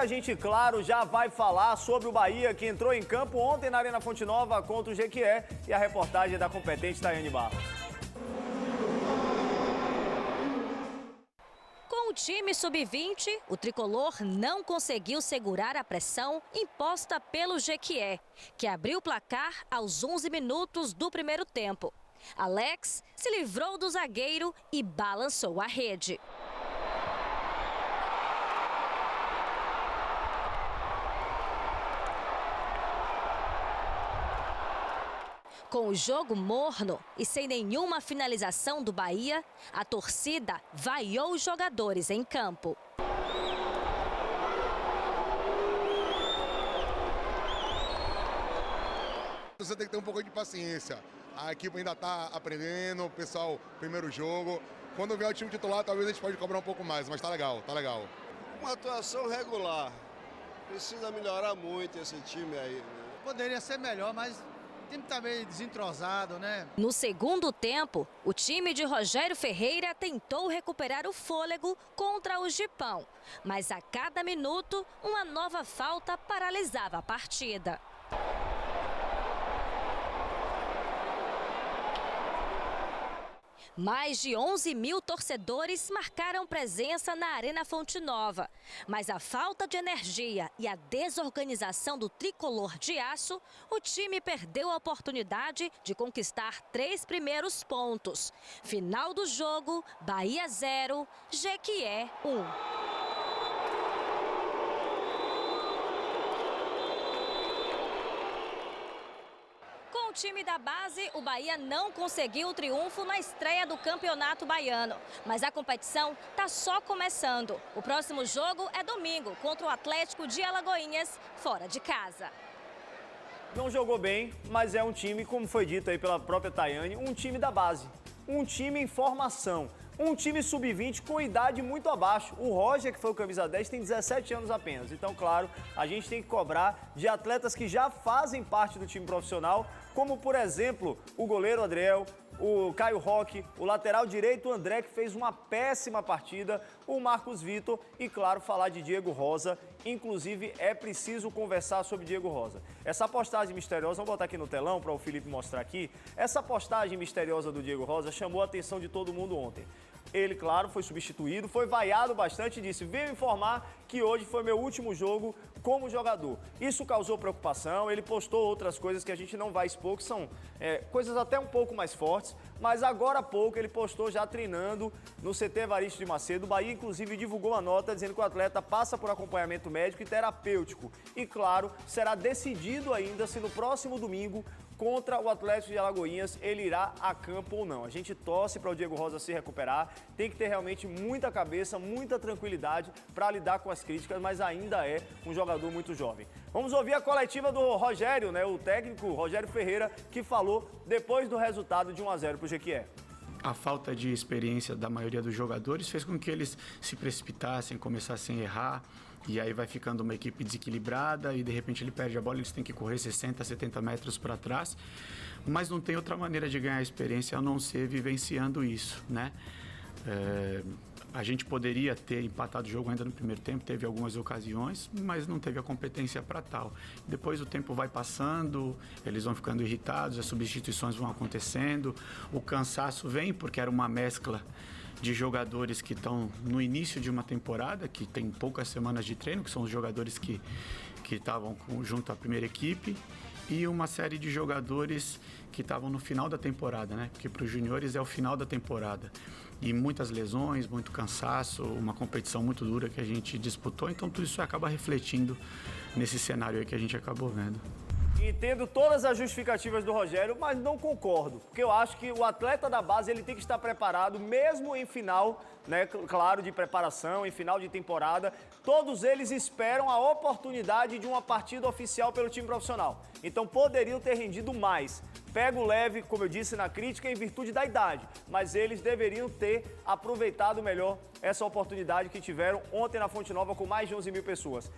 A gente, claro, já vai falar sobre o Bahia, que entrou em campo ontem na Arena Fonte Nova contra o Jequié, e a reportagem da competente Tayane Barros. Com o time sub-20, o tricolor não conseguiu segurar a pressão imposta pelo Jequié, que abriu o placar aos 11 minutos do primeiro tempo. Alex se livrou do zagueiro e balançou a rede. Com o jogo morno e sem nenhuma finalização do Bahia, a torcida vaiou os jogadores em campo. Você tem que ter um pouco de paciência. A equipe ainda está aprendendo, o pessoal, primeiro jogo. Quando vier o time titular, talvez a gente pode cobrar um pouco mais, mas tá legal, tá legal. Uma atuação regular. Precisa melhorar muito esse time aí, né? Poderia ser melhor, mas o time tá meio desentrosado, né? No segundo tempo, o time de Rogério Ferreira tentou recuperar o fôlego contra o Gipão. Mas a cada minuto, uma nova falta paralisava a partida. Mais de 11 mil torcedores marcaram presença na Arena Fonte Nova. Mas a falta de energia e a desorganização do tricolor de aço, o time perdeu a oportunidade de conquistar 3 primeiros pontos. Final do jogo, Bahia 0, Jequié 1. Com o time da base, o Bahia não conseguiu o triunfo na estreia do Campeonato Baiano. Mas a competição está só começando. O próximo jogo é domingo, contra o Atlético de Alagoinhas, fora de casa. Não jogou bem, mas é um time, como foi dito aí pela própria Tayane, um time da base. Um time em formação. Um time sub-20 com idade muito abaixo. O Roger, que foi o camisa 10, tem 17 anos apenas. Então, claro, a gente tem que cobrar de atletas que já fazem parte do time profissional, como, por exemplo, o goleiro Adriel, o Caio Roque, o lateral direito o André, que fez uma péssima partida, o Marcos Vitor e, claro, falar de Diego Rosa. Inclusive, é preciso conversar sobre Diego Rosa. Essa postagem misteriosa, vamos botar aqui no telão para o Felipe mostrar aqui. Essa postagem misteriosa do Diego Rosa chamou a atenção de todo mundo ontem. Ele, claro, foi substituído, foi vaiado bastante e disse: venho informar que hoje foi meu último jogo como jogador. Isso causou preocupação, ele postou outras coisas que a gente não vai expor, que são coisas até um pouco mais fortes, mas agora há pouco ele postou já treinando no CT Evaristo de Macedo. O Bahia, inclusive, divulgou uma nota dizendo que o atleta passa por acompanhamento médico e terapêutico. E, claro, será decidido ainda se no próximo domingo, contra o Atlético de Alagoinhas, ele irá a campo ou não. A gente torce para o Diego Rosa se recuperar, tem que ter realmente muita cabeça, muita tranquilidade para lidar com as críticas, mas ainda é um jogador muito jovem. Vamos ouvir a coletiva do Rogério, né, o técnico Rogério Ferreira, que falou depois do resultado de 1-0 para o Jequié. A falta de experiência da maioria dos jogadores fez com que eles se precipitassem, começassem a errar, e aí vai ficando uma equipe desequilibrada e de repente ele perde a bola, eles têm que correr 60, 70 metros para trás, mas não tem outra maneira de ganhar experiência a não ser vivenciando isso, né? A gente poderia ter empatado o jogo ainda no primeiro tempo, teve algumas ocasiões, mas não teve a competência para tal. Depois o tempo vai passando, eles vão ficando irritados, as substituições vão acontecendo, o cansaço vem porque era uma mescla de jogadores que estão no início de uma temporada, que tem poucas semanas de treino, que são os jogadores que estavam junto à primeira equipe, e uma série de jogadores que estavam no final da temporada, né? Porque para os juniores é o final da temporada. E muitas lesões, muito cansaço, uma competição muito dura que a gente disputou, então tudo isso acaba refletindo nesse cenário aí que a gente acabou vendo. Entendo todas as justificativas do Rogério, mas não concordo, porque eu acho que o atleta da base ele tem que estar preparado, mesmo em final, né, claro, de preparação, em final de temporada. Todos eles esperam a oportunidade de uma partida oficial pelo time profissional. Então poderiam ter rendido mais. Pego leve, como eu disse na crítica, em virtude da idade, mas eles deveriam ter aproveitado melhor essa oportunidade que tiveram ontem na Fonte Nova com mais de 11 mil pessoas.